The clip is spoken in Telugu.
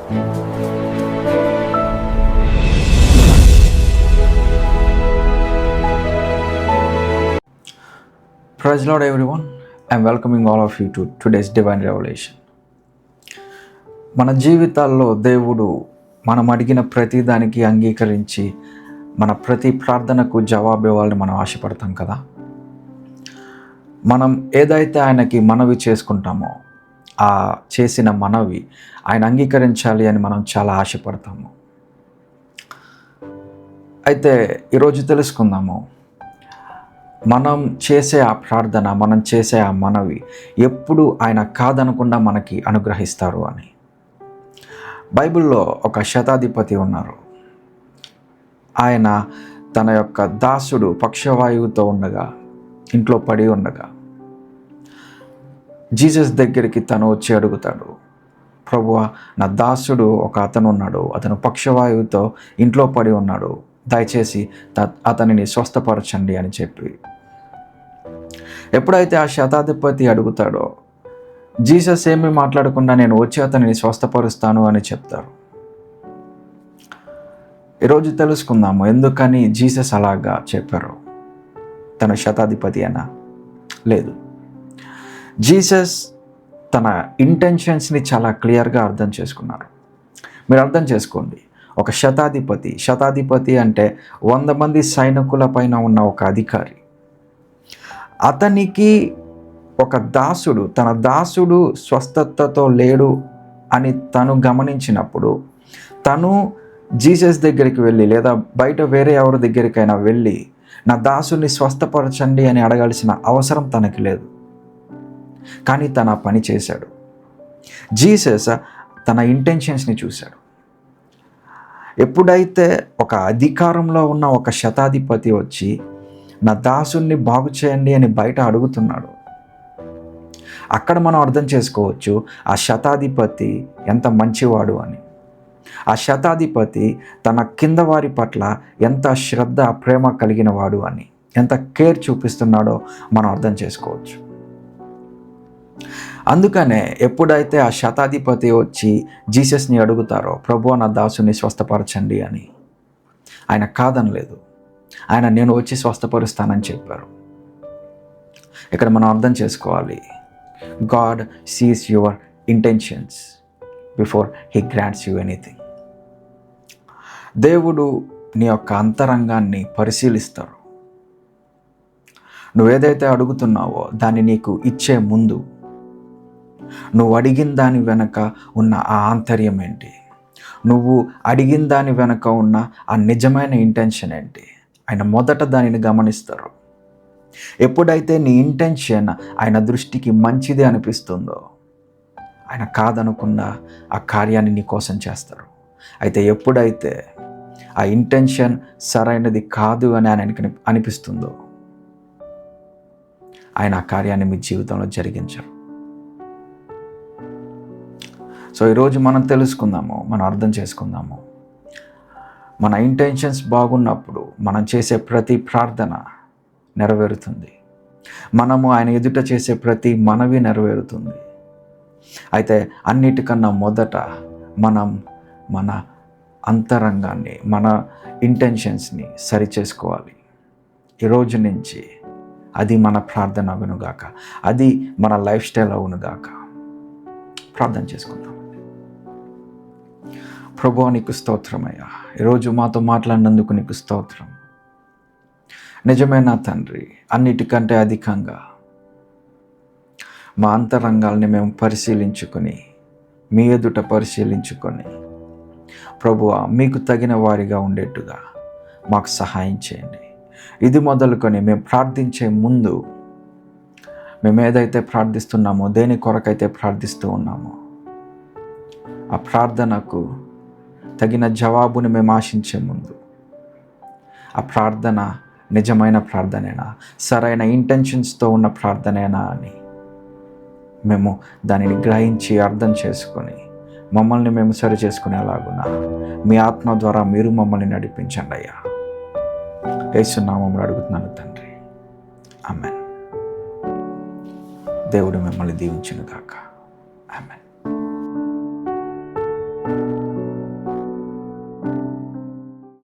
Praise Lord everyone. I'm welcoming all of you to today's Divine Revelation. మన జీవితాల్లో దేవుడు మనం అడిగిన ప్రతి దానికి అంగీకరించి మన ప్రతి ప్రార్థనకు జవాబు ఇవ్వాలని మనం ఆశపడతాం కదా. మనం ఏదైతే ఆయనకి మనవి చేసుకుంటామో ఆ చేసిన మనవి ఆయన అంగీకరించాలి అని మనం చాలా ఆశపడతాము. అయితే ఈరోజు తెలుసుకుందాము, మనం చేసే ఆ ప్రార్థన, మనం చేసే ఆ మనవి ఎప్పుడు ఆయన కాదనకుండా మనకి అనుగ్రహిస్తారు అని. బైబిల్లో ఒక శతాధిపతి ఉన్నారు. ఆయన తన యొక్క దాసుడు పక్షవాయువుతో ఉండగా, ఇంట్లో పడి ఉండగా జీసస్ దగ్గరికి తను వచ్చి అడుగుతాడు, ప్రభువా, నా దాసుడు ఒక అతను ఉన్నాడు, అతను పక్షవాయువుతో ఇంట్లో పడి ఉన్నాడు, దయచేసి అతనిని స్వస్థపరచండి అని చెప్పి. ఎప్పుడైతే ఆ శతాధిపతి అడుగుతాడో జీసస్ ఏమీ మాట్లాడకుండా నేను వచ్చి అతనిని స్వస్థపరుస్తాను అని చెప్తారు. ఈరోజు తెలుసుకుందాము ఎందుకని జీసస్ అలాగా చెప్పారు. తన శతాధిపతి అనా? లేదు. జీసస్ తన ఇంటెన్షన్స్ని చాలా క్లియర్గా అర్థం చేసుకున్నారు. మీరు అర్థం చేసుకోండి, ఒక శతాధిపతి అంటే 100 మంది సైనికుల పైన ఉన్న ఒక అధికారి. అతనికి ఒక దాసుడు, తన దాసుడు స్వస్థతతో లేడు అని తను గమనించినప్పుడు తను జీసస్ దగ్గరికి వెళ్ళి లేదా బయట వేరే ఎవరి దగ్గరికైనా వెళ్ళి నా దాసుని స్వస్థపరచండి అని అడగాల్సిన అవసరం తనకి లేదు. కానీ తన పని చేశాడు. జీసస్ తన ఇంటెన్షన్స్ని చూశాడు. ఎప్పుడైతే ఒక అధికారంలో ఉన్న ఒక శతాధిపతి వచ్చి నా దాసుని బాగు చేయండి అని బయట అడుగుతున్నాడు, అక్కడ మనం అర్థం చేసుకోవచ్చు ఆ శతాధిపతి ఎంత మంచివాడు అని. ఆ శతాధిపతి తన కింద వారి పట్ల ఎంత శ్రద్ధ, ప్రేమ కలిగిన వాడు అని, ఎంత కేర్ చూపిస్తున్నాడో మనం అర్థం చేసుకోవచ్చు. అందుకనే ఎప్పుడైతే ఆ శతాధిపతి వచ్చి జీసస్ని అడుగుతారో, ప్రభువా, నా దాసుని స్వస్థపరచండి అని, ఆయన కాదనలేదు. ఆయన నేను వచ్చి స్వస్థపరుస్తానని చెప్పారు. ఇక్కడ మనం అర్థం చేసుకోవాలి, God sees your intentions before he grants you anything. దేవుడు నీ యొక్క అంతరంగాన్ని పరిశీలిస్తారు. నువ్వేదైతే అడుగుతున్నావో దాన్ని నీకు ఇచ్చే ముందు నువ్వు అడిగిన దాని వెనక ఉన్న ఆ ఆంతర్యం ఏంటి, నువ్వు అడిగిన దాని వెనక ఉన్న ఆ నిజమైన ఇంటెన్షన్ ఏంటి, ఆయన మొదట దానిని గమనిస్తారు. ఎప్పుడైతే నీ ఇంటెన్షన్ ఆయన దృష్టికి మంచిది అనిపిస్తుందో ఆయన కాదనకుండా ఆ కార్యాన్ని నీ కోసం చేస్తారు. అయితే ఎప్పుడైతే ఆ ఇంటెన్షన్ సరైనది కాదు అని ఆయనకి అనిపిస్తుందో ఆయన ఆ కార్యాన్ని మీ జీవితంలో జరిగించరు. సో ఈరోజు మనం తెలుసుకుందాము, మనం అర్థం చేసుకుందాము, మన ఇంటెన్షన్స్ బాగున్నప్పుడు మనం చేసే ప్రతి ప్రార్థన నెరవేరుతుంది. మనము ఆయన ఎదుట చేసే ప్రతి మనవి నెరవేరుతుంది. అయితే అన్నిటికన్నా మొదట మనం మన అంతరంగాన్ని, మన ఇంటెన్షన్స్ని సరి చేసుకోవాలి. ఈరోజు నుంచి అది మన ప్రార్థన అవునుగాక, అది మన లైఫ్ స్టైల్ అవునుగాక. ప్రార్థన చేసుకుందాం. ప్రభువా, నీకు స్తోత్రమయ్యా, ఈరోజు మాతో మాట్లాడినందుకు నీకు స్తోత్రం. నిజమైన తండ్రి, అన్నిటికంటే అధికంగా మా అంతరంగాల్ని మేము పరిశీలించుకొని, మీ ఎదుట పరిశీలించుకొని, ప్రభువా, మీకు తగిన వారిగా ఉండేట్టుగా మాకు సహాయం చేయండి. ఇది మొదలుకొని మేము ప్రార్థించే ముందు మేము ఏదైతే ప్రార్థిస్తున్నామో, దేని కొరకైతే ప్రార్థిస్తూ ఉన్నామో, ఆ ప్రార్థనకు తగిన జవాబుని మేము ఆశించే ముందు ఆ ప్రార్థన నిజమైన ప్రార్థనేనా, సరైన ఇంటెన్షన్స్తో ఉన్న ప్రార్థనేనా అని మేము దానిని గ్రహించి అర్థం చేసుకొని మమ్మల్ని మేము సరి చేసుకునేలాగున మీ ఆత్మ ద్వారా మీరు మమ్మల్ని నడిపించండి అయ్యా. యేసు నామములో అడుగుతున్నాను తండ్రి, ఆమేన్. దేవుడు మిమ్మల్ని దీవించును గాక. ఆమేన్.